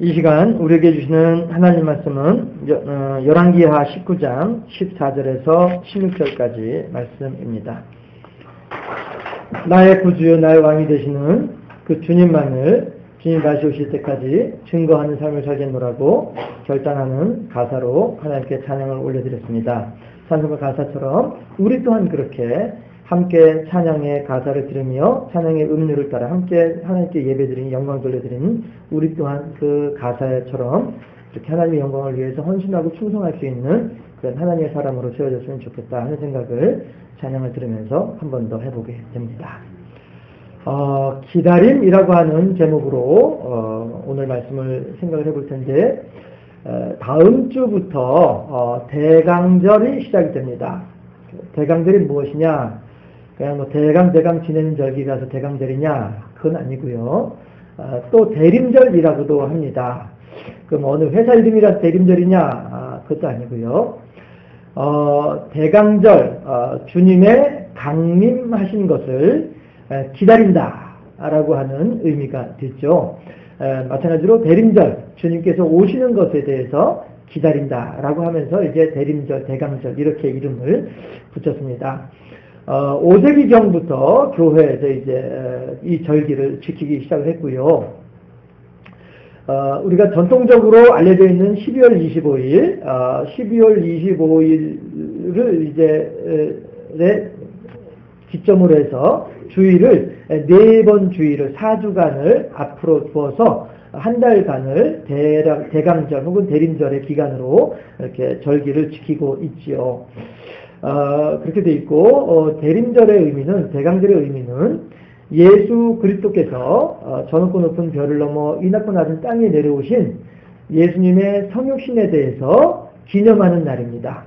이 시간 우리에게 주시는 하나님 말씀은 열왕기하 19장 14절에서 16절까지 말씀입니다. 나의 구주여 나의 왕이 되시는 그 주님만을 주님 다시 오실 때까지 증거하는 삶을 살겠노라고 결단하는 가사로 하나님께 찬양을 올려드렸습니다. 찬송가 가사처럼 우리 또한 그렇게 함께 찬양의 가사를 들으며 찬양의 음료를 따라 함께 하나님께 예배드리는 영광 돌려드리는 우리 또한 그 가사처럼 이렇게 하나님의 영광을 위해서 헌신하고 충성할 수 있는 그런 하나님의 사람으로 세워졌으면 좋겠다 하는 생각을 찬양을 들으면서 한 번 더 해보게 됩니다. 기다림이라고 하는 제목으로 오늘 말씀을 생각을 해볼 텐데 다음 주부터 대강절이 시작이 됩니다. 대강절이 무엇이냐? 그냥 대강 지내는 절기 가서 대강절이냐? 그건 아니고요. 또 대림절이라고도 합니다. 그럼 어느 회사 이름이라 대림절이냐? 그것도 아니고요. 대강절, 주님의 강림하신 것을 기다린다라고 하는 의미가 됐죠. 마찬가지로 대림절, 주님께서 오시는 것에 대해서 기다린다라고 하면서 이제 대림절, 대강절 이렇게 이름을 붙였습니다. 5세기경부터 교회에서 이제 이 절기를 지키기 시작을 했고요. 우리가 전통적으로 알려져 있는 12월 25일, 12월 25일을 이제 기점으로 해서 주일을 4번 주일을 4주간을 앞으로 두어서 한 달간을 대강절 혹은 대림절의 기간으로 이렇게 절기를 지키고 있지요. 그렇게 돼 있고 대림절의 의미는 대강절의 의미는 예수 그리스도께서 저 높고 높은 별을 넘어 이 낮고 낮은 땅에 내려오신 예수님의 성육신에 대해서 기념하는 날입니다.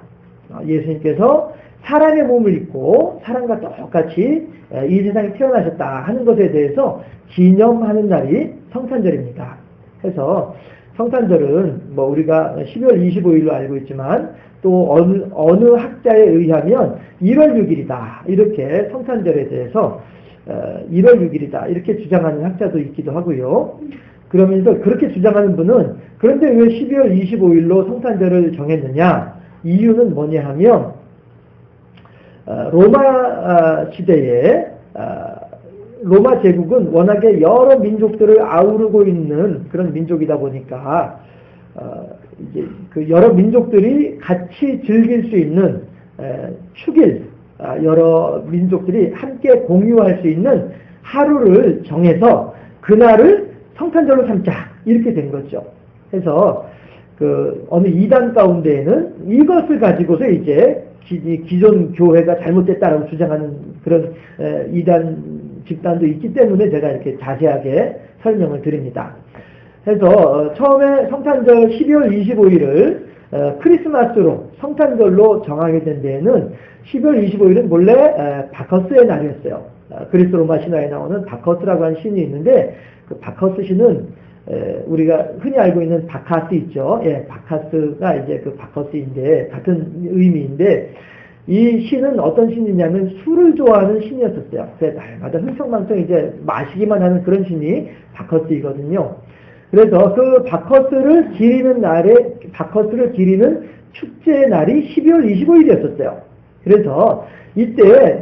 예수님께서 사람의 몸을 입고 사람과 똑같이 이 세상에 태어나셨다 하는 것에 대해서 기념하는 날이 성탄절입니다. 그래서 성탄절은 우리가 12월 25일로 알고 있지만 또 어느 학자에 의하면 1월 6일이다 이렇게 성탄절에 대해서 1월 6일이다 이렇게 주장하는 학자도 있기도 하고요. 그러면서 그렇게 주장하는 분은 그런데 왜 12월 25일로 성탄절을 정했느냐? 이유는 뭐냐 하면 로마 시대에 로마 제국은 워낙에 여러 민족들을 아우르고 있는 그런 민족이다 보니까 이제 그 여러 민족들이 같이 즐길 수 있는 축일, 여러 민족들이 함께 공유할 수 있는 하루를 정해서 그날을 성탄절로 삼자 이렇게 된 거죠. 그래서 그 어느 이단 가운데에는 이것을 가지고서 이제 기존 교회가 잘못됐다라고 주장하는 그런 이단 집단도 있기 때문에 제가 이렇게 자세하게 설명을 드립니다. 그래서 처음에 성탄절 12월 25일을 크리스마스로 성탄절로 정하게 된 데에는 12월 25일은 본래 바커스의 날이었어요. 그리스 로마 신화에 나오는 바커스라고 하는 신이 있는데 그 바커스 신은 우리가 흔히 알고 있는 바카스 있죠. 예, 바카스가 이제 그 바커스인데 같은 의미인데 이 신은 어떤 신이냐면 술을 좋아하는 신이었었어요. 그래서 날마다 흥청망청 이제 마시기만 하는 그런 신이 바커스이거든요. 그래서 그 바커스를 기리는 축제의 날이 12월 25일이었었어요. 그래서 이때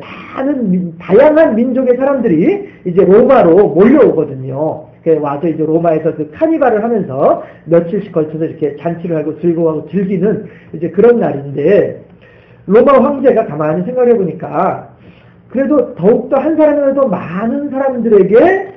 다양한 민족의 사람들이 이제 로마로 몰려오거든요. 와서 이제 로마에서 그 카니발을 하면서 며칠씩 걸쳐서 이렇게 잔치를 하고 즐거워하고 즐기는 이제 그런 날인데 로마 황제가 가만히 생각해 보니까 그래도 더욱더 한 사람이라도 많은 사람들에게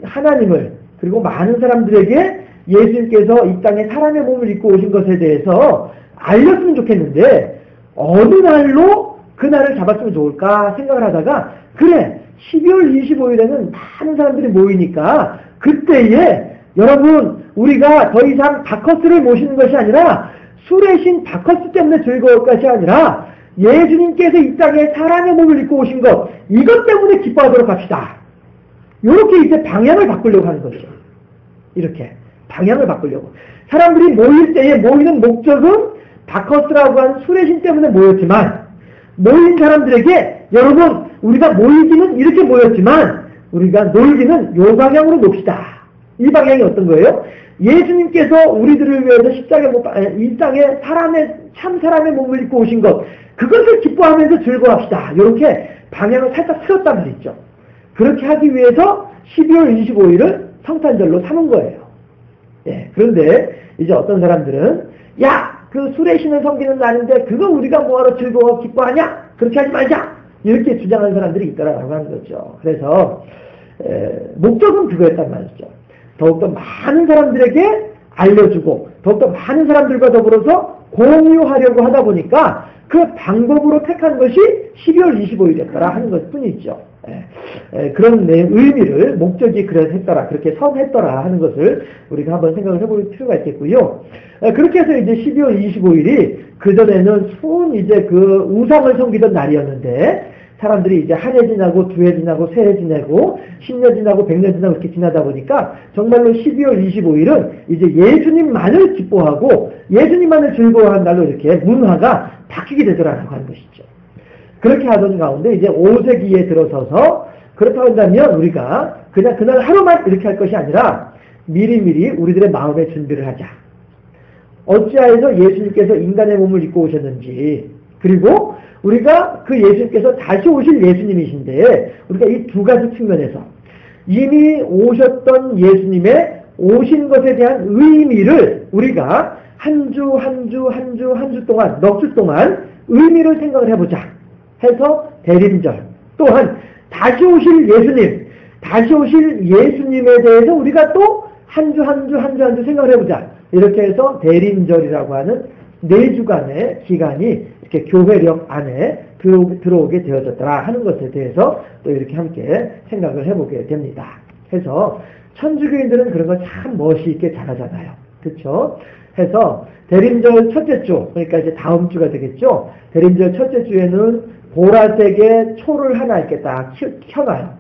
하나님을 그리고 많은 사람들에게 예수님께서 이 땅에 사람의 몸을 입고 오신 것에 대해서 알렸으면 좋겠는데 어느 날로 그 날을 잡았으면 좋을까 생각을 하다가 그래 12월 25일에는 많은 사람들이 모이니까 그때에 여러분 우리가 더 이상 바커스를 모시는 것이 아니라 술의 신 바커스 때문에 즐거울 것이 아니라 예수님께서 이 땅에 사람의 몸을 입고 오신 것 이것 때문에 기뻐하도록 합시다. 이렇게 이제 방향을 바꾸려고 하는 거죠. 이렇게 방향을 바꾸려고 사람들이 모일 때에 모이는 목적은 바커스라고 하는 술의 신 때문에 모였지만 모인 사람들에게 여러분 우리가 모이기는 이렇게 모였지만 우리가 놀기는 이 방향으로 놉시다. 이 방향이 어떤 거예요? 예수님께서 우리들을 위해서 이 땅에 참 사람의 몸을 입고 오신 것, 그것을 기뻐하면서 즐거워합시다. 이렇게 방향을 살짝 틀었단 말이죠. 그렇게 하기 위해서 12월 25일을 성탄절로 삼은 거예요. 예, 그런데 이제 어떤 사람들은 그 술의 신을 섬기는 날인데 그거 우리가 뭐하러 즐거워 기뻐하냐? 그렇게 하지 말자! 이렇게 주장하는 사람들이 있더라고 하는 거죠. 그래서 목적은 그거였단 말이죠. 더욱더 많은 사람들에게 알려주고 더욱더 많은 사람들과 더불어서 공유하려고 하다 보니까 그 방법으로 택한 것이 12월 25일이었더라 하는 것 뿐이죠. 그런 의미를 목적이 그랬더라, 그렇게 선했더라 하는 것을 우리가 한번 생각을 해볼 필요가 있겠고요. 그렇게 해서 이제 12월 25일이 그전에는 이제 그 우상을 섬기던 날이었는데 사람들이 이제 한 해 지나고 두 해 지나고 세 해 지나고 10년 지나고 100년 지나고 이렇게 지나다 보니까 정말로 12월 25일은 이제 예수님만을 기뻐하고 예수님만을 즐거워하는 날로 이렇게 문화가 바뀌게 되더라고 하는 것이죠. 그렇게 하던 가운데 이제 5세기에 들어서서 그렇다고 한다면 우리가 그냥 그날 하루만 이렇게 할 것이 아니라 미리미리 우리들의 마음의 준비를 하자. 어찌하여서 예수님께서 인간의 몸을 입고 오셨는지, 그리고 우리가 그 예수님께서 다시 오실 예수님이신데 우리가 이 두 가지 측면에서 이미 오셨던 예수님의 오신 것에 대한 의미를 우리가 한 주 동안, 넉 주 동안 의미를 생각을 해보자 해서 대림절, 또한 다시 오실 예수님에 대해서 우리가 또 한 주 생각을 해보자. 이렇게 해서 대림절이라고 하는 4주간의 기간이 이렇게 교회력 안에 들어오게 되어졌더라 하는 것에 대해서 또 이렇게 함께 생각을 해보게 됩니다. 해서 천주교인들은 그런 걸 참 멋있게 잘하잖아요. 그렇죠? 해서 대림절 첫째 주, 그러니까 이제 다음 주가 되겠죠. 대림절 첫째 주에는 보라색의 초를 하나 이렇게 딱 켜놔요.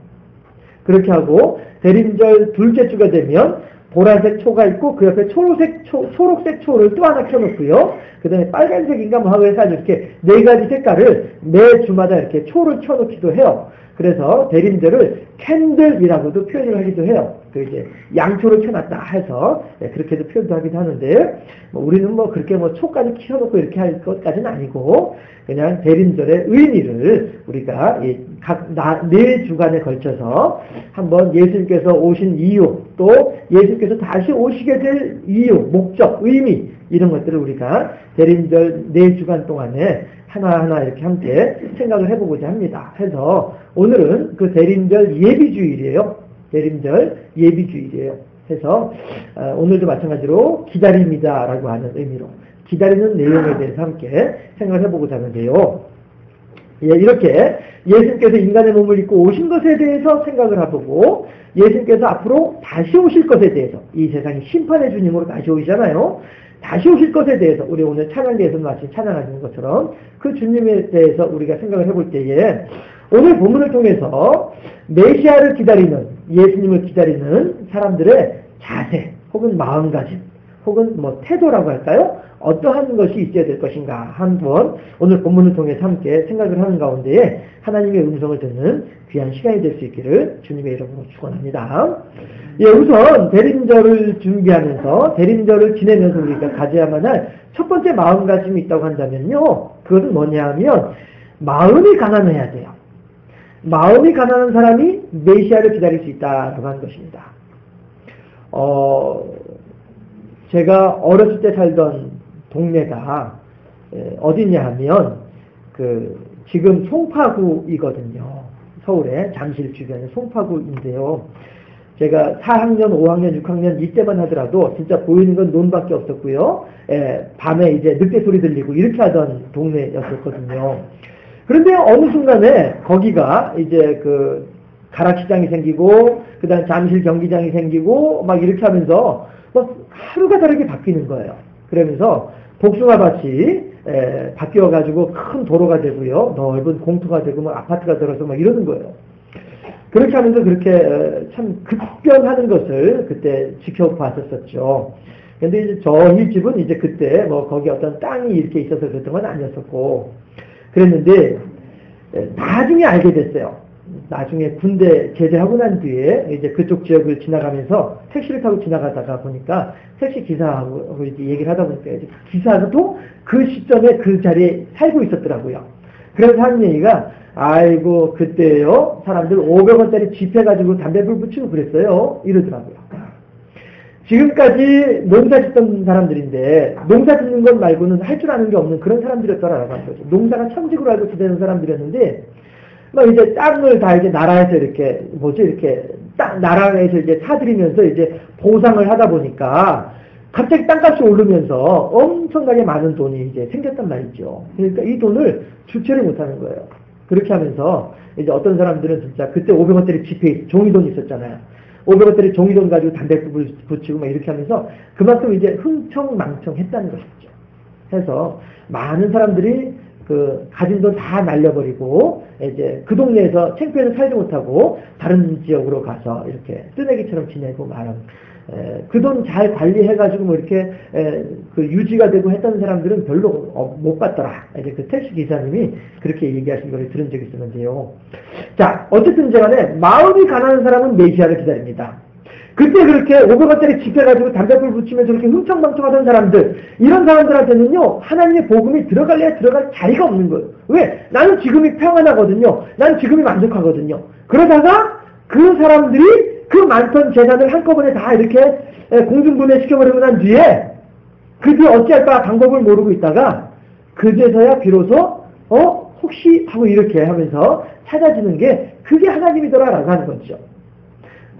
그렇게 하고 대림절 둘째 주가 되면 보라색 초가 있고 그 옆에 초록색 초를 또 하나 켜놓고요. 그 다음에 빨간색인가 뭐 하고 해서 이렇게 4가지 색깔을 매 주마다 이렇게 초를 켜놓기도 해요. 그래서 대림절을 캔들이라고도 표현을 하기도 해요. 그 이제 양초를 켜놨다 해서 그렇게도 표현도 하기도 하는데 우리는 뭐 그렇게 뭐 초까지 켜놓고 이렇게 할 것까지는 아니고 그냥 대림절의 의미를 우리가 각 4주간에 걸쳐서 한번 예수님께서 오신 이유, 또 예수님께서 다시 오시게 될 이유, 목적, 의미 이런 것들을 우리가 대림절 4주간 동안에 하나하나 이렇게 함께 생각을 해보고자 합니다. 해서 오늘은 그 대림절 예비주일이에요. 대림절 예비주일이에요. 해서 오늘도 마찬가지로 기다림이다라고 하는 의미로 기다리는 내용에 대해서 함께 생각을 해보고자 하는데요. 이렇게 예수님께서 인간의 몸을 입고 오신 것에 대해서 생각을 해보고 예수님께서 앞으로 다시 오실 것에 대해서 이 세상이 심판의 주님으로 다시 오시잖아요. 다시 오실 것에 대해서 우리 오늘 찬양대에서는 마치 찬양하시는 것처럼 그 주님에 대해서 우리가 생각을 해볼 때에 오늘 본문을 통해서 메시아를 기다리는, 예수님을 기다리는 사람들의 자세 혹은 마음가짐 혹은 뭐 태도라고 할까요? 어떠한 것이 있어야 될 것인가 한번 오늘 본문을 통해서 함께 생각을 하는 가운데에 하나님의 음성을 듣는 귀한 시간이 될 수 있기를 주님의 이름으로 축원합니다. 우선 대림절을 준비하면서 대림절을 지내면서 우리가 가져야만 할 첫 번째 마음가짐이 있다고 한다면요. 그것은 뭐냐 하면 마음이 가난해야 돼요. 마음이 가난한 사람이 메시아를 기다릴 수 있다고 하는 것입니다. 제가 어렸을 때 살던 동네가 어디냐 하면 지금 송파구이거든요. 서울의 잠실 주변의 송파구인데요. 제가 4학년, 5학년, 6학년 이때만 하더라도 진짜 보이는 건 논밖에 없었고요. 밤에 이제 늑대 소리 들리고 이렇게 하던 동네였었거든요. 그런데 어느 순간에 거기가 이제 그 가락시장이 생기고 그다음 잠실 경기장이 생기고 막 이렇게 하면서 막 하루가 다르게 바뀌는 거예요. 그러면서 복숭아밭이 바뀌어가지고 큰 도로가 되고요. 넓은 공터가 되고 막 아파트가 들어서 막 이러는 거예요. 그렇게 하면서 그렇게 참 급변하는 것을 그때 지켜봤었었죠. 근데 이제 저희 집은 이제 그때 뭐 거기 어떤 땅이 이렇게 있어서 그랬던 건 아니었었고 그랬는데 나중에 알게 됐어요. 나중에 군대 제대하고 난 뒤에 이제 그쪽 지역을 지나가면서 택시를 타고 지나가다가 보니까 택시 기사하고 이제 얘기를 하다 보니까 이제 기사도 그 시점에 그 자리에 살고 있었더라고요. 그래서 하는 얘기가 아이고 그때요 사람들 500원짜리 지폐 가지고 담배불 붙이고 그랬어요 이러더라고요. 지금까지 농사 짓던 사람들인데 농사 짓는 것 말고는 할 줄 아는 게 없는 그런 사람들이었더라라고 하는 거죠. 농사가 천직으로 알고 지내는 사람들이었는데 막 이제 땅을 다 이제 나라에서 이렇게 이렇게 땅 나라에서 이제 사들이면서 이제 보상을 하다 보니까 갑자기 땅값이 오르면서 엄청나게 많은 돈이 이제 생겼단 말이죠. 그러니까 이 돈을 주체를 못하는 거예요. 그렇게 하면서 이제 어떤 사람들은 진짜 그때 500원짜리 지폐 종이돈 있었잖아요. 500원짜리 종이돈 가지고 담배불 붙이고 막 이렇게 하면서 그만큼 이제 흥청망청했다는 것이죠. 해서 많은 사람들이 그 가진 돈 다 날려버리고 이제 그 동네에서 창피해서 살지 못하고 다른 지역으로 가서 이렇게 쓰레기처럼 지내고 말은 그 돈 잘 관리해가지고 뭐 이렇게 그 유지가 되고 했던 사람들은 별로 못 봤더라. 이제 그 택시 기사님이 그렇게 얘기하신 걸 들은 적이 있었는데요. 자, 어쨌든 간에 마음이 가난한 사람은 메시아를 기다립니다. 그때 그렇게 500원짜리 지폐 가지고 담배불 붙이면서 그렇게 흥청망청하던 사람들, 이런 사람들한테는요, 하나님의 복음이 들어갈 자리가 없는 거예요. 왜? 나는 지금이 평안하거든요. 나는 지금이 만족하거든요. 그러다가 그 사람들이 그 많던 재산을 한꺼번에 다 이렇게 공중분해시켜버리고 난 뒤에 그 뒤에 어찌할까 방법을 모르고 있다가 그제서야 비로소 혹시 하고 이렇게 하면서 찾아지는 게 그게 하나님이더라라고 하는 거죠.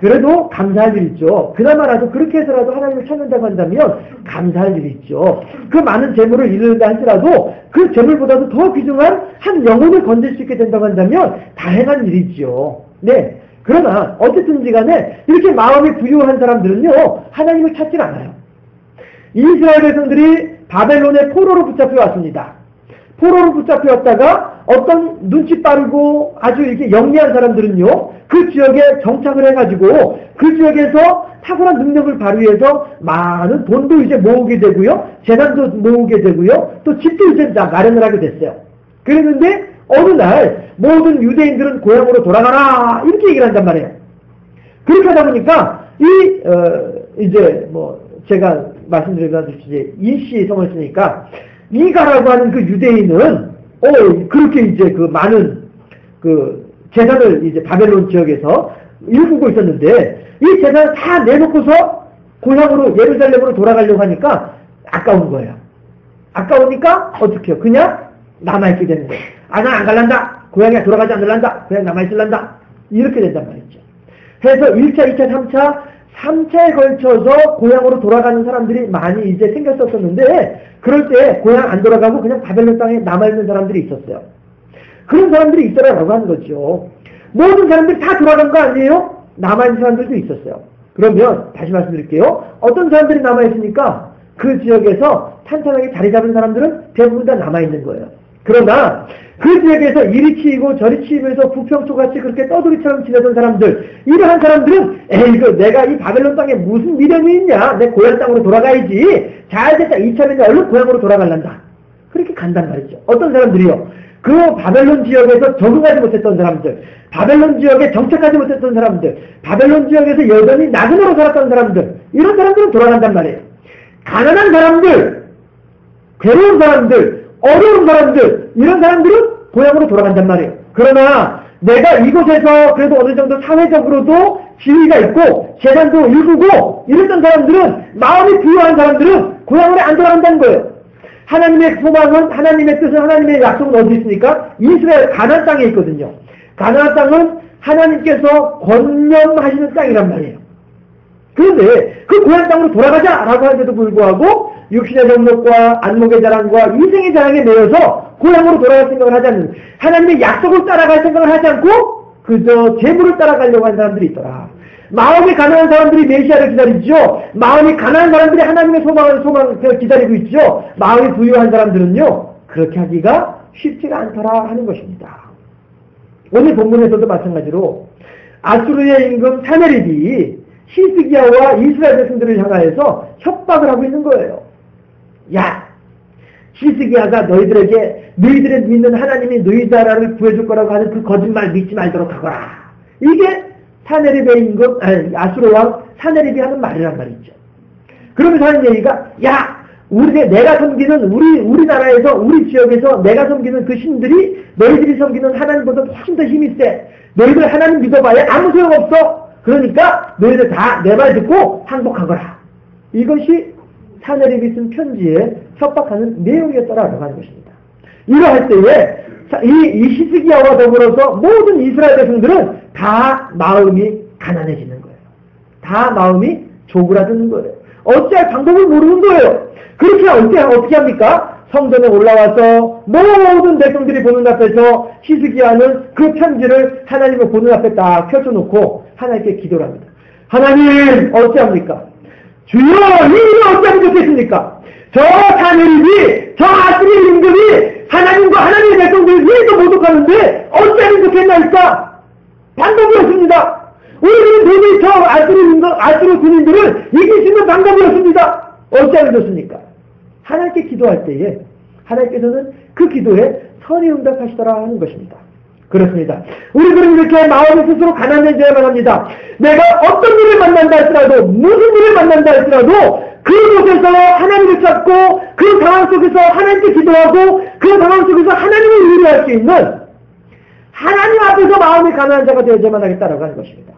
그래도 감사할 일 있죠. 그나마라도 그렇게 해서라도 하나님을 찾는다고 한다면 감사할 일이 있죠. 그 많은 재물을 잃는다 할지라도 그 재물보다도 더 귀중한 한 영혼을 건질 수 있게 된다고 한다면 다행한 일이죠. 네. 그러나 어쨌든지 간에 이렇게 마음이 부유한 사람들은요 하나님을 찾질 않아요. 이스라엘 백성들이 바벨론의 포로로 붙잡혀 왔습니다. 포로로 붙잡혀왔다가 어떤 눈치 빠르고 아주 이렇게 영리한 사람들은요 그 지역에 정착을 해가지고 그 지역에서 탁월한 능력을 발휘해서 많은 돈도 이제 모으게 되고요 재산도 모으게 되고요 또 집도 이제 마련을 하게 됐어요. 그랬는데 어느 날 모든 유대인들은 고향으로 돌아가라 이렇게 얘기를 한단 말이에요. 그렇게 하다 보니까 이제 뭐 제가 말씀드렸듯이 이씨 성을 쓰니까 이가라고 하는 그 유대인은 그렇게 이제 그 많은 그 재산을 이제 바벨론 지역에서 일구고 있었는데 이 재산을 다 내놓고서 고향으로 예루살렘으로 돌아가려고 하니까 아까운 거예요. 아까우니까 어떻게 해요? 그냥 남아있게 되는 거예요. 나 안 갈란다. 고향에 돌아가지 않을란다. 그냥 남아있을란다. 이렇게 된단 말이죠. 그래서 1차, 2차, 3차에 걸쳐서 고향으로 돌아가는 사람들이 많이 이제 생겼었는데 그럴 때 고향 안 돌아가고 그냥 바벨론 땅에 남아있는 사람들이 있었어요. 그런 사람들이 있더라라고 하는 거죠. 모든 사람들이 다 돌아간 거 아니에요? 남아있는 사람들도 있었어요. 그러면 다시 말씀드릴게요. 어떤 사람들이 남아있으니까 그 지역에서 탄탄하게 자리 잡은 사람들은 대부분 다 남아있는 거예요. 그러나 그 지역에서 이리 치이고 저리 치이면서 부평초같이 그렇게 떠돌이처럼 지내던 사람들, 이러한 사람들은 내가 이 바벨론 땅에 무슨 미련이 있냐, 내 고향 땅으로 돌아가야지, 잘됐다, 이참에 얼른 고향으로 돌아갈란다, 그렇게 간단 말이죠. 어떤 사람들이요? 그 바벨론 지역에서 적응하지 못했던 사람들, 바벨론 지역에 정착하지 못했던 사람들, 바벨론 지역에서 여전히 나그네로 살았던 사람들, 이런 사람들은 돌아간단 말이에요. 가난한 사람들, 괴로운 사람들, 어려운 사람들, 이런 사람들은 고향으로 돌아간단 말이에요. 그러나 내가 이곳에서 그래도 어느 정도 사회적으로도 지위가 있고 재산도 일구고 이랬던 사람들은, 마음이 부유한 사람들은 고향으로 안 돌아간다는 거예요. 하나님의 소망은, 하나님의 뜻은, 하나님의 약속은 어디 있습니까? 이스라엘 가나안 땅에 있거든요. 가나안 땅은 하나님께서 권면하시는 땅이란 말이에요. 그런데 그 고향 땅으로 돌아가자라고 하는데도 불구하고 육신의 정욕과 안목의 자랑과 이생의 자랑에 매여서 고향으로 돌아갈 생각을 하지 않는, 하나님의 약속을 따라갈 생각을 하지 않고 그저 재물을 따라가려고 하는 사람들이 있더라. 마음이 가난한 사람들이 메시아를 기다리죠. 마음이 가난한 사람들이 하나님의 소망을 기다리고 있죠. 마음이 부유한 사람들은요, 그렇게 하기가 쉽지가 않더라 하는 것입니다. 오늘 본문에서도 마찬가지로 아수르의 임금 사네립이 히스기야와 이스라엘 백성들을 향하여서 협박을 하고 있는 거예요. 야, 히스기야가 너희들에게 너희들의 믿는 하나님이 너희 나라를 구해줄 거라고 하는 그 거짓말 믿지 말도록 하거라. 이게 사네립의 임금, 아수르 왕 사네립이 하는 말이란 말이죠. 그러면서 하는 얘기가, 야, 내가 섬기는 우리나라에서 우리 지역에서 내가 섬기는 그 신들이 너희들이 섬기는 하나님보다 훨씬 더 힘이 세. 너희들 하나님 믿어봐야 아무 소용없어. 그러니까 너희들 다 내 말 듣고 항복하거라. 이것이 사네립이 쓴 편지에 협박하는 내용이었더라라고 하는 것입니다. 이러할 때에 이 히스기야와 더불어서 모든 이스라엘 백성들은 다 마음이 가난해지는 거예요. 다 마음이 조그라드는 거예요. 어찌할 방법을 모르는 거예요. 그렇게 어떻게 합니까? 성전에 올라와서 모든 백성들이 보는 앞에서 히스기야는 그 편지를 하나님의 보는 앞에 딱 펼쳐놓고 하나님께 기도를 합니다. 하나님 어찌합니까? 주여 이 일을 어찌하면 좋겠습니까? 저 사네립이 저 아수르 임금이 하나님과 하나님의 백성들을 위해서 모독하는데 어찌하면 좋겠나이까? 방법이 없습니다. 우리는 도저히 저 아수르 군인들을 이길 수 있는 방법이 없습니다. 어찌하면 좋습니까? 하나님께 기도할 때에 하나님께서는 그 기도에 선히 응답하시더라 하는 것입니다. 그렇습니다. 우리들은 이렇게 마음이 스스로 가난해져야만 합니다. 내가 어떤 일을 만난다 할지라도 무슨 일을 만난다 할지라도 그곳에서 하나님을 찾고 그 상황 속에서 하나님께 기도하고 그 상황 속에서 하나님을 의뢰할 수 있는 하나님 앞에서 마음이 가난한 자가 되어야만 하겠다라고 하는 것입니다.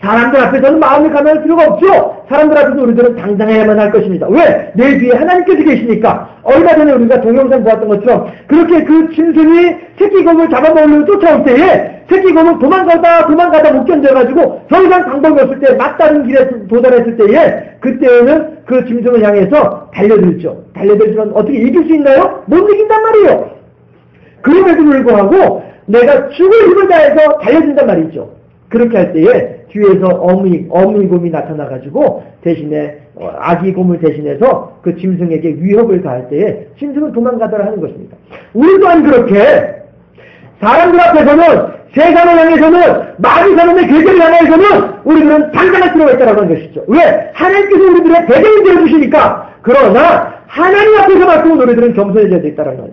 사람들 앞에서는 마음이 가난할 필요가 없죠. 사람들 앞에서 우리들은 당당해야만 할 것입니다. 왜? 내 뒤에 하나님께서 계시니까. 얼마 전에 우리가 동영상 보았던 것처럼 그렇게 그 짐승이 새끼곰을 잡아먹으려고 쫓아올 때에 새끼곰은 도망가다 못 견뎌가지고 더 이상 방법이 없을 때 막다른 길에 도달했을 때에 그때는 그 짐승을 향해서 달려들죠. 달려들지만 어떻게 이길 수 있나요? 못 이긴단 말이에요. 그럼에도 불구하고 내가 죽을 힘을 다해서 달려든단 말이죠. 그렇게 할 때에 뒤에서 어미곰이 나타나가지고 대신에 아기곰을 대신해서 그 짐승에게 위협을 가할 때에 짐승은 도망가더라 하는 것입니다. 우리 또한 그렇게 사람들 앞에서는 세상을 향해서는 마귀 사람의 계절을 향해서는 우리들은 당당할 필요가 있다고 하는 것이죠. 왜? 하나님께서 우리들의 배경이 되어주시니까. 그러나 하나님 앞에서만큼은 우리들은 겸손해져야 있다는 거예요.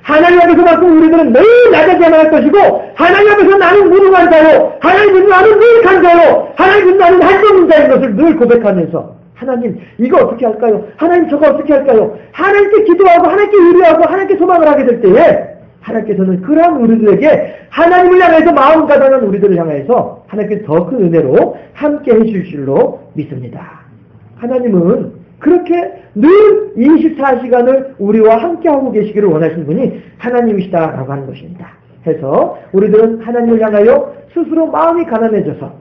하나님 앞에서만큼 우리들은 매일 낮아져야만 할 것이고 하나님 앞에서 나는 무능한 자요, 하나님 앞에서 나는 무익한 자요, 하나님 앞에서 나는 할 수 없는 자인 것을 늘 고백하면서 하나님 이거 어떻게 할까요? 하나님 저거 어떻게 할까요? 하나님께 기도하고 하나님께 의뢰하고 하나님께 소망을 하게 될 때에 하나님께서는 그러한 우리들에게 하나님을 향해서 마음 가난한 우리들을 향해서 하나님께서 더 큰 은혜로 함께 해주실 줄로 믿습니다. 하나님은 그렇게 늘 24시간을 우리와 함께하고 계시기를 원하시는 분이 하나님이시다라고 하는 것입니다. 해서 우리들은 하나님을 향하여 스스로 마음이 가난해져서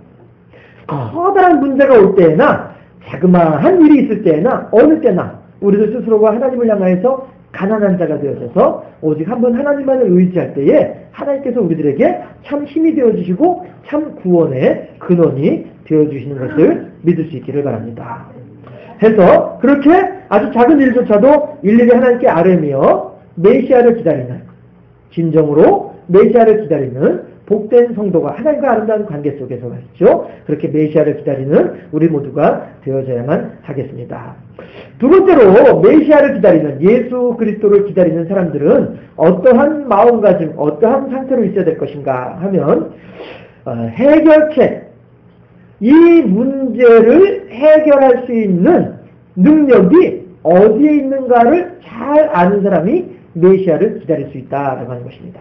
커다란 문제가 올 때나 자그마한 일이 있을 때나 어느 때나 우리들 스스로가 하나님을 향하여서 가난한 자가 되어져서 오직 한 번 하나님만을 의지할 때에 하나님께서 우리들에게 참 힘이 되어주시고 참 구원의 근원이 되어주시는 것을 믿을 수 있기를 바랍니다. 해서 그렇게 아주 작은 일조차도 일일이 하나님께 아뢰며 메시아를 기다리는, 진정으로 메시아를 기다리는 복된 성도가 하나님과 아름다운 관계 속에서 말이죠. 그렇게 메시아를 기다리는 우리 모두가 되어져야만 하겠습니다. 두 번째로 메시아를 기다리는, 예수 그리스도를 기다리는 사람들은 어떠한 마음가짐, 어떠한 상태로 있어야 될 것인가 하면 해결책, 이 문제를 해결할 수 있는 능력이 어디에 있는가를 잘 아는 사람이 메시아를 기다릴 수 있다라고 하는 것입니다.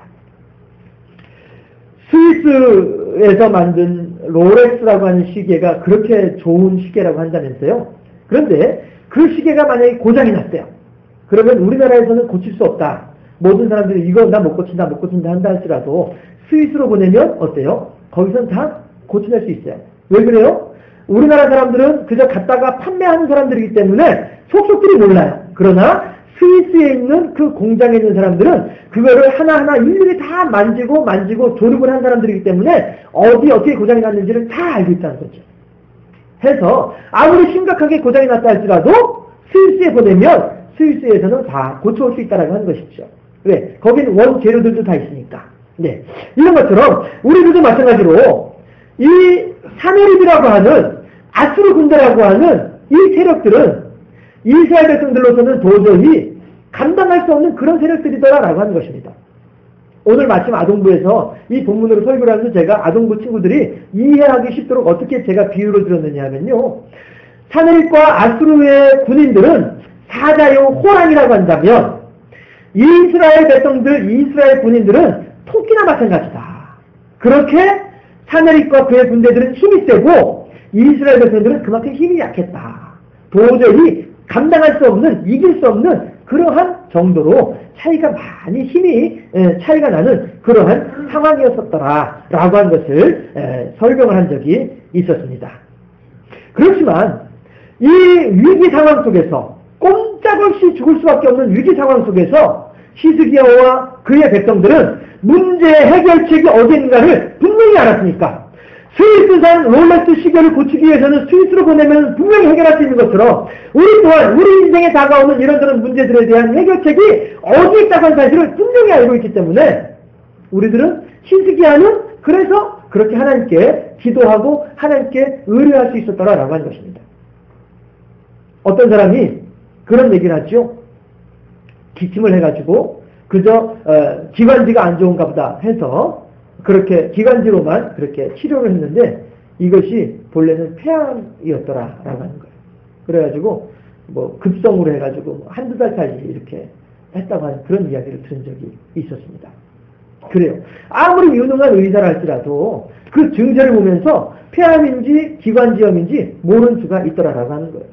스위스에서 만든 롤렉스라고 하는 시계가 그렇게 좋은 시계라고 한다면서요. 그런데 그 시계가 만약에 고장이 났대요. 그러면 우리나라에서는 고칠 수 없다. 모든 사람들이 이거 나 못 고친다 한다 할지라도 스위스로 보내면 어때요? 거기선 다 고쳐낼 수 있어요. 왜 그래요? 우리나라 사람들은 그저 갖다가 판매하는 사람들이기 때문에 속속들이 몰라요. 그러나 스위스에 있는 그 공장에 있는 사람들은 그거를 하나하나 일일이 다 만지고 조립을 한 사람들이기 때문에 어떻게 고장이 났는지를 다 알고 있다는 거죠. 해서 아무리 심각하게 고장이 났다 할지라도 스위스에 보내면 스위스에서는 다 고쳐올 수 있다라고 하는 것이죠. 왜? 거기는 원재료들도 다 있으니까. 네. 이런 것처럼 우리들도 마찬가지로 이 사네립이라고 하는 아수르 군대라고 하는 이 세력들은 이스라엘 백성들로서는 도저히 감당할 수 없는 그런 세력들이더라라고 하는 것입니다. 오늘 마침 아동부에서 이 본문으로 설교를 하면서 제가 아동부 친구들이 이해하기 쉽도록 어떻게 제가 비유를 들었느냐 하면요. 사네립과 아수르의 군인들은 사자요 호랑이라고 한다면 이스라엘 백성들, 이스라엘 군인들은 토끼나 마찬가지다. 그렇게 사네립과 그의 군대들은 힘이 세고 이스라엘 백성들은 그만큼 힘이 약했다. 도저히 감당할 수 없는, 이길 수 없는 그러한 정도로 차이가 많이 힘이 차이가 나는 그러한 상황이었었더라 라고 한 것을 설명을 한 적이 있었습니다. 그렇지만 이 위기 상황 속에서 꼼짝없이 죽을 수밖에 없는 위기 상황 속에서 히스기야와 그의 백성들은 문제 해결책이 어딘가를 분명히 알았으니까 스위스산 롤렉스 시계를 고치기 위해서는 스위스로 보내면 분명히 해결할 수 있는 것처럼 우리 또한 우리 인생에 다가오는 이런저런 문제들에 대한 해결책이 어디에 있다고 하는 사실을 분명히 알고 있기 때문에 우리들은 히스기야는 그래서 그렇게 하나님께 기도하고 하나님께 의뢰할 수 있었더라라고 하는 것입니다. 어떤 사람이 그런 얘기를 하죠. 기침을 해가지고 그저 기관지가 안 좋은가 보다 해서 그렇게 기관지로만 그렇게 치료를 했는데 이것이 본래는 폐암이었더라라고 하는 거예요. 그래가지고 뭐 급성으로 해가지고 한두 달 사이 이렇게 했다고 하는 그런 이야기를 들은 적이 있었습니다. 그래요. 아무리 유능한 의사를 할지라도 그 증세를 보면서 폐암인지 기관지염인지 모르는 수가 있더라라고 하는 거예요.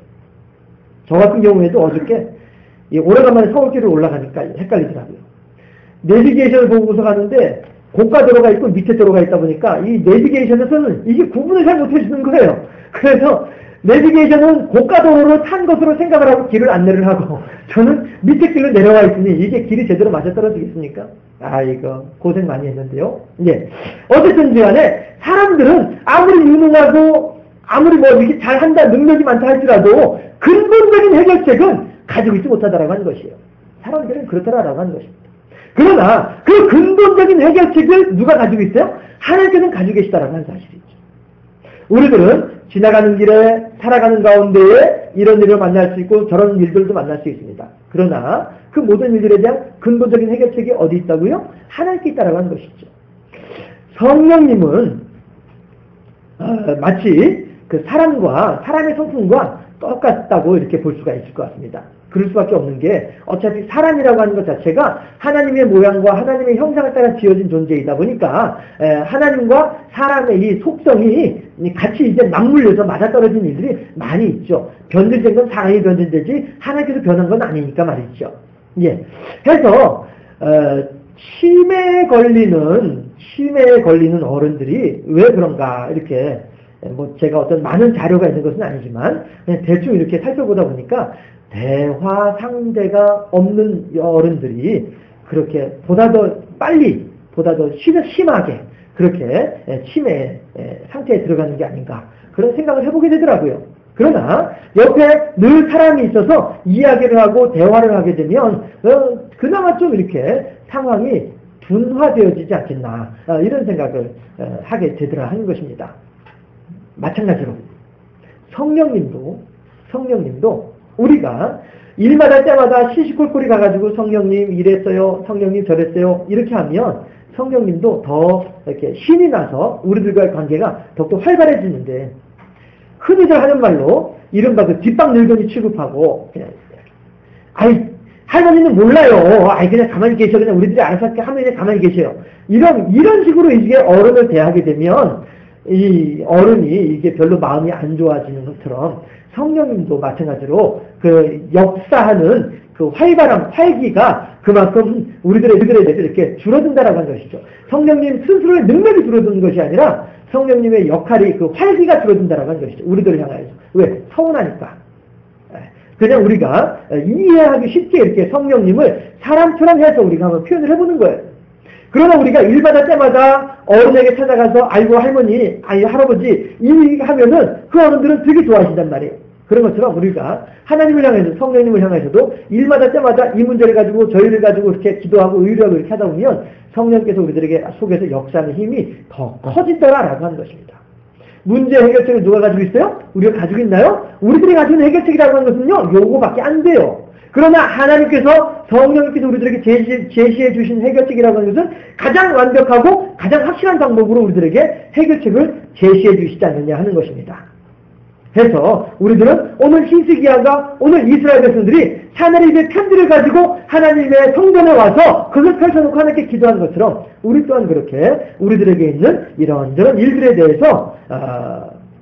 저 같은 경우에도 어저께 오래간만에 서울길을 올라가니까 헷갈리더라고요. 내비게이션을 보고서 가는데 고가도로가 있고 밑에 도로가 있다 보니까 이 내비게이션에서는 이게 구분을 잘 못해주는 거예요. 그래서 내비게이션은 고가도로로 탄 것으로 생각을 하고 길을 안내를 하고 저는 밑에 길로 내려와 있으니 이게 길이 제대로 맞아떨어지겠습니까? 아 이거 고생 많이 했는데요. 예. 어쨌든 간에 사람들은 아무리 유능하고 아무리 뭐 이렇게 잘한다 능력이 많다 할지라도 근본적인 해결책은 가지고 있지 못하다라고 하는 것이에요. 사람들은 그렇다라고 하는 것입니다. 그러나 그 근본적인 해결책을 누가 가지고 있어요? 하나님께서는 가지고 계시다라고 하는 사실이죠. 우리들은 지나가는 길에 살아가는 가운데에 이런 일을 만날 수 있고 저런 일들도 만날 수 있습니다. 그러나 그 모든 일들에 대한 근본적인 해결책이 어디 있다고요? 하나님께 있다라고 하는 것이죠. 성령님은 마치 그 사람과 사람의 성품과 똑같다고 이렇게 볼 수가 있을 것 같습니다. 그럴 수밖에 없는 게 어차피 사람이라고 하는 것 자체가 하나님의 모양과 하나님의 형상을 따라 지어진 존재이다 보니까 하나님과 사람의 이 속성이 같이 이제 맞물려서 맞아떨어진 일들이 많이 있죠. 변질된 건 사람이 변질되지 하나님께서 변한 건 아니니까 말이죠. 예. 해서 치매에 걸리는 어른들이 왜 그런가 이렇게 뭐 제가 어떤 많은 자료가 있는 것은 아니지만 그냥 대충 이렇게 살펴보다 보니까 대화 상대가 없는 어른들이 그렇게 보다 더 빨리 보다 더 심하게 그렇게 치매 상태에 들어가는 게 아닌가 그런 생각을 해보게 되더라고요. 그러나 옆에 늘 사람이 있어서 이야기를 하고 대화를 하게 되면 그나마 좀 이렇게 상황이 둔화되어지지 않겠나 이런 생각을 하게 되더라 하는 것입니다. 마찬가지로 성령님도 우리가 일마다 때마다 시시콜콜이 가가지고 성령님 이랬어요, 성령님 저랬어요 이렇게 하면 성령님도 더 이렇게 신이 나서 우리들과의 관계가 더욱더 활발해지는데 흔히들 하는 말로 이른바 그 뒷방 늙은이 취급하고 그냥 아이 할머니는 몰라요. 아이 그냥 가만히 계셔. 그냥 우리들이 알아서 할게 하면 그냥 가만히 계셔요. 이런 식으로 이게 어른을 대하게 되면 이 어른이 이게 별로 마음이 안 좋아지는 것처럼 성령님도 마찬가지로 그 역사하는 그 활기가 그만큼 우리들의 대해서 이렇게 줄어든다라고 하는 것이죠. 성령님 스스로의 능력이 줄어드는 것이 아니라 성령님의 역할이 그 활기가 줄어든다라고 하는 것이죠. 우리들을 향하여서. 왜? 서운하니까. 그냥 우리가 이해하기 쉽게 이렇게 성령님을 사람처럼 해서 우리가 한번 표현을 해보는 거예요. 그러나 우리가 일마다 때마다 어른에게 찾아가서 아이고 할머니, 아이 할아버지 이 얘기 하면은 그 어른들은 되게 좋아하신단 말이에요. 그런 것처럼 우리가 하나님을 향해서 성령님을 향해서도 일마다 때마다 이 문제를 가지고 저희를 가지고 이렇게 기도하고 의뢰하고 이렇게 하다 보면 성령께서 우리들에게 속에서 역사하는 힘이 더 커진다라고 하는 것입니다. 문제 해결책을 누가 가지고 있어요? 우리가 가지고 있나요? 우리들이 가지고 있는 해결책이라고 하는 것은요, 요거밖에 안 돼요. 그러나 하나님께서 성령님께서 우리들에게 제시해 주신 해결책이라고 하는 것은 가장 완벽하고 가장 확실한 방법으로 우리들에게 해결책을 제시해 주시지 않느냐 하는 것입니다. 해서 우리들은 오늘 히스기야가 오늘 이스라엘 백성들이 하나님의 편지를 가지고 하나님의 성전에 와서 그것을 펼쳐놓고 하나님께 기도하는 것처럼 우리 또한 그렇게 우리들에게 있는 이런저런 일들에 대해서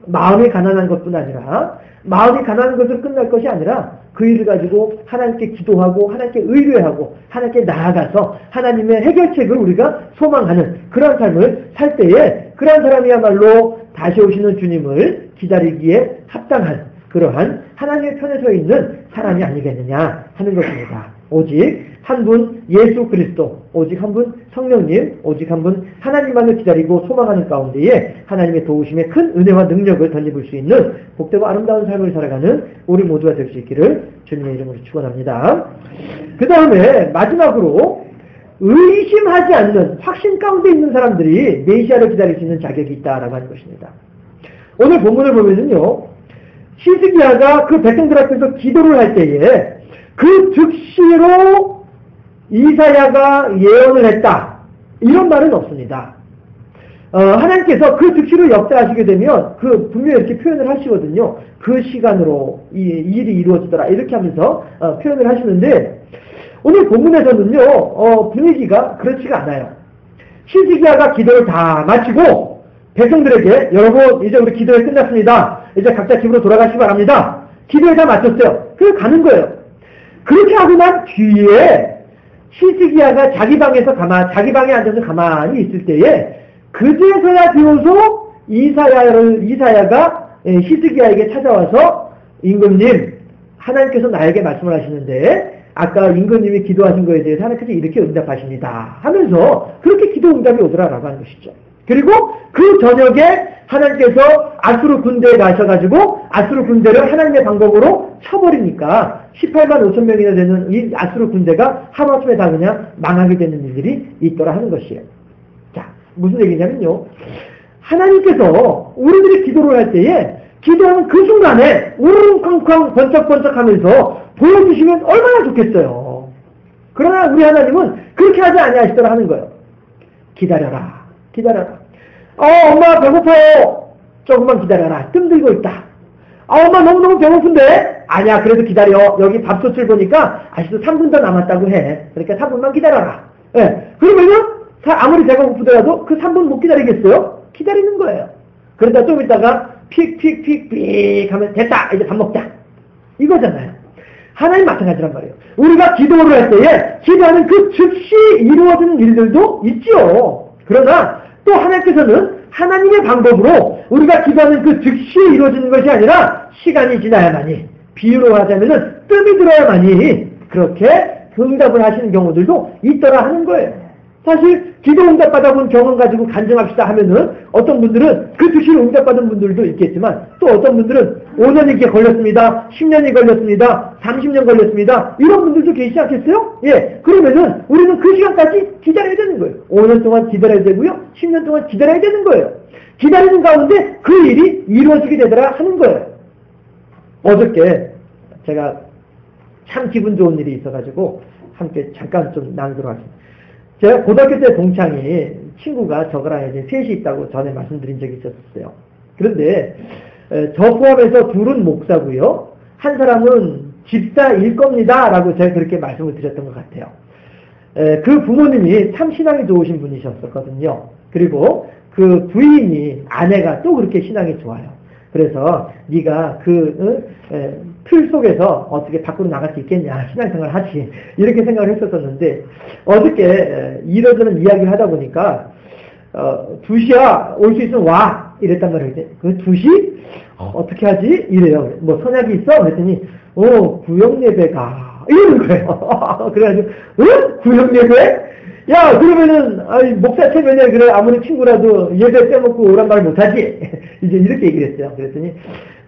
마음이 가난한 것뿐 아니라 마음이 가난한 것으로 끝날 것이 아니라 그 일을 가지고 하나님께 기도하고 하나님께 의뢰하고 하나님께 나아가서 하나님의 해결책을 우리가 소망하는 그런 삶을 살 때에 그런 사람이야말로 다시 오시는 주님을 기다리기에 합당한 그러한 하나님의 편에 서 있는 사람이 아니겠느냐 하는 것입니다. 오직 한 분 예수 그리스도, 오직 한 분 성령님, 오직 한 분 하나님만을 기다리고 소망하는 가운데에 하나님의 도우심의 큰 은혜와 능력을 덧입을 수 있는 복되고 아름다운 삶을 살아가는 우리 모두가 될 수 있기를 주님의 이름으로 축원합니다. 그 다음에 마지막으로 의심하지 않는 확신 가운데 있는 사람들이 메시아를 기다릴 수 있는 자격이 있다라고 하는 것입니다. 오늘 본문을 보면은요, 히스기야가 그 백성들 앞에서 기도를 할 때에 그 즉시로 이사야가 예언을 했다, 이런 말은 없습니다. 하나님께서 그 즉시로 역사하시게 되면 그 분명히 이렇게 표현을 하시거든요. 그 시간으로 이 일이 이루어지더라 이렇게 하면서 표현을 하시는데 오늘 본문에서는요 분위기가 그렇지가 않아요. 히스기야가 기도를 다 마치고 백성들에게 여러분 이제 우리 기도회 끝났습니다. 이제 각자 집으로 돌아가시기 바랍니다. 기도회 다 마쳤어요. 그래서 가는 거예요. 그렇게 하고 난 뒤에 히스기야가 자기 방에 앉아서 가만히 있을 때에 그제서야 비로소 이사야가 히스기야에게 찾아와서 임금님, 하나님께서 나에게 말씀을 하시는데 아까 임금님이 기도하신 거에 대해서 하나님께서 이렇게 응답하십니다 하면서 그렇게 기도 응답이 오더라라고 하는 것이죠. 그리고 그 저녁에 하나님께서 아수르 군대에 가셔가지고 아수르 군대를 하나님의 방법으로 쳐버리니까 18만 5천 명이나 되는 이 아수르 군대가 하루아침에 다 그냥 망하게 되는 일들이 있더라 하는 것이에요. 자, 무슨 얘기냐면요, 하나님께서 우리들이 기도를 할 때에 기도하는 그 순간에 우르릉쾅쾅 번쩍번쩍 하면서 보여주시면 얼마나 좋겠어요. 그러나 우리 하나님은 그렇게 하지 아니하시더라 하는 거예요. 기다려라. 엄마 배고파요. 조금만 기다려라. 뜸들고 있다. 엄마 너무너무 배고픈데? 아니야, 그래도 기다려. 여기 밥솥을 보니까 아직도 3분 더 남았다고 해. 그러니까 3분만 기다려라. 예. 그러면은 아무리 배가 고프더라도 그 3분 못 기다리겠어요? 기다리는 거예요. 그러다 좀 있다가 픽 하면 됐다. 이제 밥 먹자. 이거잖아요. 하나님 마찬가지란 말이에요. 우리가 기도를 할 때에 기도하는 그 즉시 이루어지는 일들도 있지요. 그러나 또 하나님께서는 하나님의 방법으로 우리가 기도하는 그 즉시 이루어지는 것이 아니라 시간이 지나야만이, 비유로 하자면은 뜸이 들어야만이 그렇게 응답을 하시는 경우들도 있더라 하는 거예요. 사실 기도 응답받아 본 경험 가지고 간증합시다 하면은 어떤 분들은 그 즉시로 응답받은 분들도 있겠지만 또 어떤 분들은 5년이 걸렸습니다, 10년이 걸렸습니다, 30년 걸렸습니다, 이런 분들도 계시지 않겠어요? 예, 그러면은 우리는 그 시간까지 기다려야 되는 거예요. 5년 동안 기다려야 되고요, 10년 동안 기다려야 되는 거예요. 기다리는 가운데 그 일이 이루어지게 되더라 하는 거예요. 어저께 제가 참 기분 좋은 일이 있어가지고 함께 잠깐 좀 나누도록 하겠습니다. 제가 고등학교 때 동창이 친구가 저거랑 이제 셋이 있다고 전에 말씀드린 적이 있었어요. 그런데 저 포함해서 둘은 목사고요, 한 사람은 집사일 겁니다 라고 제가 그렇게 말씀을 드렸던 것 같아요. 그 부모님이 참 신앙이 좋으신 분이셨었거든요. 그리고 그 부인이, 아내가 또 그렇게 신앙이 좋아요. 그래서 네가 틀 속에서 어떻게 밖으로 나갈 수 있겠냐, 신앙생활 하지, 이렇게 생각을 했었었는데 어저께 이러저런 이야기를 하다 보니까 2시야 올 수 있으면 와 이랬단 말이에요. 그 2시? 어떻게 하지? 이래요. 뭐 선약이 있어? 그랬더니 구역예배가 이러는 거예요. 그래가지고 구역예배? 야, 그러면은 목사 체면에 그래 아무리 친구라도 예배 빼먹고 오란 말 못하지? 이제 이렇게 얘기를 했어요. 그랬더니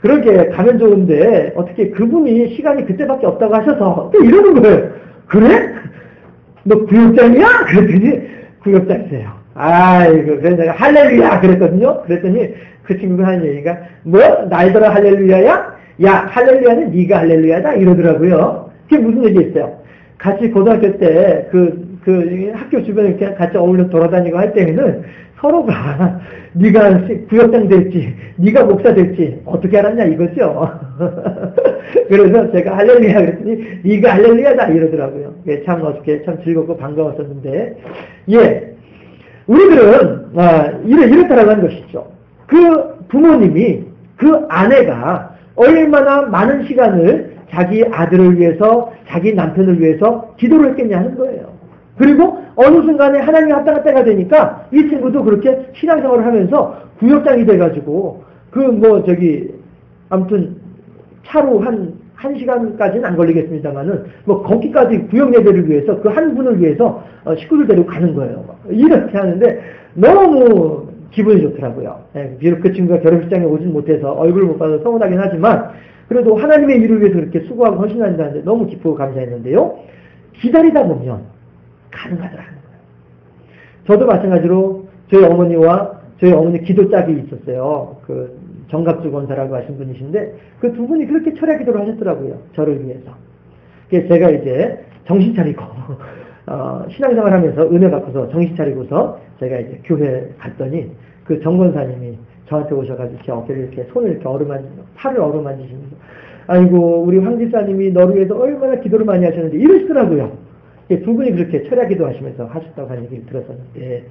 그렇게 가면 좋은데 어떻게 그분이 시간이 그때밖에 없다고 하셔서 또 이러는 거예요. 그래? 너 구역장이야? 그랬더니 구역장이세요. 아이고, 그래서 내가 할렐루야 그랬거든요. 그랬더니 그 친구가 하는 얘기가 뭐? 나이더라 할렐루야야? 야, 할렐루야는 네가 할렐루야다 이러더라고요. 그게 무슨 얘기였어요? 같이 고등학교 때 그 학교 주변에 이렇게 같이 어울려 돌아다니고 할 때에는 서로가 네가 구역장 될지 네가 목사 될지 어떻게 알았냐 이거죠. 그래서 제가 할렐루야 그랬더니 네가 할렐루야다 이러더라고요. 예, 참 어떻게 참 즐겁고 반가웠었는데 예, 우리들은 이렇다라고 하는 것이죠. 그 부모님이 그 아내가 얼마나 많은 시간을 자기 아들을 위해서 자기 남편을 위해서 기도를 했겠냐 하는 거예요. 그리고 어느 순간에 하나님 합당한 때가 되니까 이 친구도 그렇게 신앙생활을 하면서 구역장이 돼가지고 아무튼 차로 한 시간까지는 안 걸리겠습니다만은 거기까지 구역 예배를 위해서 그 한 분을 위해서 식구들 데리고 가는 거예요. 이렇게 하는데 너무 기분이 좋더라고요. 예, 비록 그 친구가 결혼식장에 오진 못해서 얼굴을 못 봐서 서운하긴 하지만 그래도 하나님의 일을 위해서 그렇게 수고하고 헌신한다는데 너무 기쁘고 감사했는데요. 기다리다 보면 가능하더라는 거예요. 저도 마찬가지로 저희 어머니 기도 짝이 있었어요. 그 정갑주 권사라고 하신 분이신데 그 두 분이 그렇게 철야 기도를 하셨더라고요. 저를 위해서. 그래서 제가 이제 정신 차리고 신앙생활 하면서 은혜 받고서 정신 차리고서 제가 이제 교회 갔더니 그 정권사님이 저한테 오셔가지고 제 어깨를 이렇게 손을 이렇게 팔을 어루만지시면서 아이고 우리 황 집사님이 너를 위해서 얼마나 기도를 많이 하셨는데 이러시더라고요. 두 분이 그렇게 철야 기도하시면서 하셨다고 하는 얘기를 들었었는데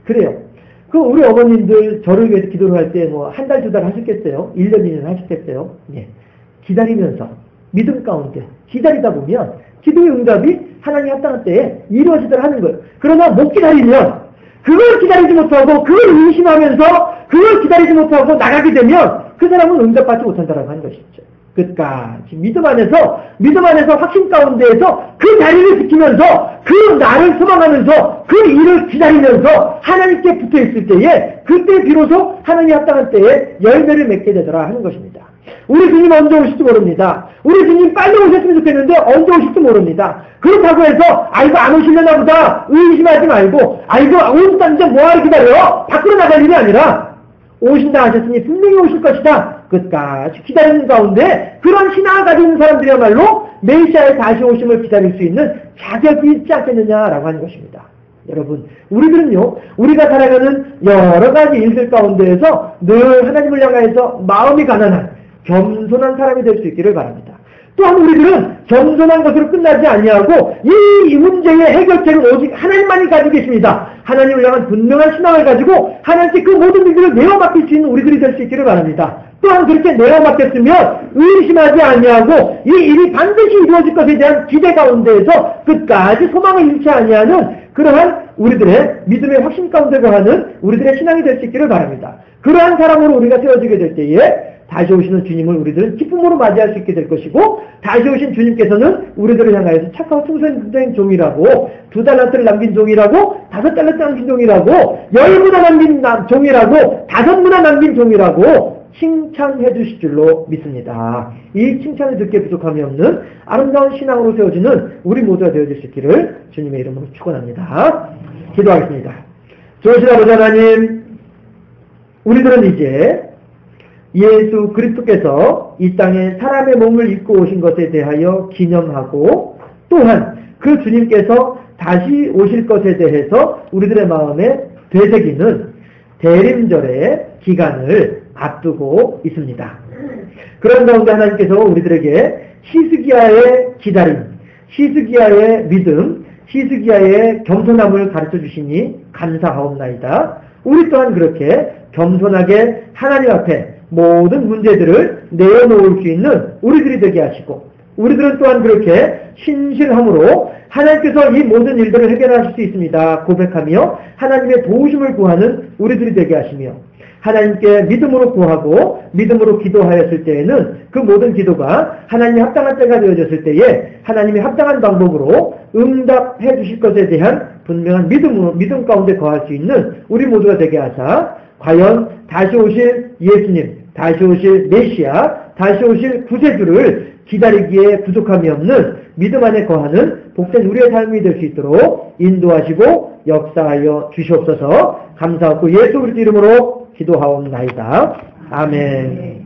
그래요. 그 우리 어머님들 저를 위해서 기도를 할 때 한 달, 두 달 하셨겠어요? 1년, 2년 하셨겠어요? 예. 기다리면서 믿음 가운데 기다리다 보면 기도의 응답이 하나님 합당한 때에 이루어지도록 하는 거예요. 그러나 못 기다리면 그걸 기다리지 못하고 그걸 의심하면서 그걸 기다리지 못하고 나가게 되면 그 사람은 응답받지 못한다라고 하는 것이죠. 끝까지 믿음 안에서 확신 가운데에서 그 자리를 지키면서 그 나를 소망하면서 그 일을 기다리면서 하나님께 붙어있을 때에 그때 비로소 하나님이 합당한 때에 열매를 맺게 되더라 하는 것입니다. 우리 주님 언제 오실지 모릅니다. 우리 주님 빨리 오셨으면 좋겠는데 언제 오실지 모릅니다. 그렇다고 해서 아이고 안 오시려나 보다 의심하지 말고 아이고 오신다는데 뭐하러 기다려? 밖으로 나갈 일이 아니라 오신다 하셨으니 분명히 오실 것이다. 끝까지 기다리는 가운데 그런 신앙을 가지고 있는 사람들이야말로 메시아의 다시 오심을 기다릴 수 있는 자격이 있지 않겠느냐라고 하는 것입니다. 여러분, 우리들은요, 우리가 살아가는 여러 가지 일들 가운데에서 늘 하나님을 향하여서 마음이 가난한 겸손한 사람이 될 수 있기를 바랍니다. 또한 우리들은 겸손한 것으로 끝나지 아니하고 이 문제의 해결책은 오직 하나님만이 가지고 계십니다. 하나님을 향한 분명한 신앙을 가지고 하나님께 그 모든 일들을 내어맡길 수 있는 우리들이 될 수 있기를 바랍니다. 또한 그렇게 내어맡겼으면 의심하지 아니하고 이 일이 반드시 이루어질 것에 대한 기대 가운데에서 끝까지 소망을 잃지 아니하는 그러한 우리들의 믿음의 확신 가운데 거하는 우리들의 신앙이 될 수 있기를 바랍니다. 그러한 사람으로 우리가 세워지게 될 때에 다시 오시는 주님을 우리들은 기쁨으로 맞이할 수 있게 될 것이고 다시 오신 주님께서는 우리들을 향하여서 착하고 충성된 종이라고 2달란트를 남긴 종이라고 5달란트 남긴 종이라고 10문화 남긴 종이라고 5문화 남긴 종이라고 칭찬해 주실 줄로 믿습니다. 이 칭찬을 듣기에 부족함이 없는 아름다운 신앙으로 세워지는 우리 모두가 되어질 수 있기를 주님의 이름으로 축원합니다. 기도하겠습니다. 좋으신 아버지 하나님, 우리들은 이제 예수 그리스도께서 이 땅에 사람의 몸을 입고 오신 것에 대하여 기념하고 또한 그 주님께서 다시 오실 것에 대해서 우리들의 마음에 되새기는 대림절의 기간을 앞두고 있습니다. 그런 가운데 하나님께서 우리들에게 히스기야의 기다림, 히스기야의 믿음, 히스기야의 겸손함을 가르쳐 주시니 감사하옵나이다. 우리 또한 그렇게 겸손하게 하나님 앞에 모든 문제들을 내어놓을 수 있는 우리들이 되게 하시고 우리들은 또한 그렇게 신실함으로 하나님께서 이 모든 일들을 해결하실 수 있습니다. 고백하며 하나님의 도우심을 구하는 우리들이 되게 하시며 하나님께 믿음으로 구하고 믿음으로 기도하였을 때에는 그 모든 기도가 하나님이 합당한 때가 되어졌을 때에 하나님이 합당한 방법으로 응답해 주실 것에 대한 분명한 믿음 가운데 거할 수 있는 우리 모두가 되게 하사 과연 다시 오실 예수님, 다시 오실 메시아, 다시 오실 구세주를 기다리기에 부족함이 없는 믿음 안에 거하는 복된 우리의 삶이 될 수 있도록 인도하시고 역사하여 주시옵소서. 감사하고 예수 그리스도 이름으로 기도하옵나이다. 아멘.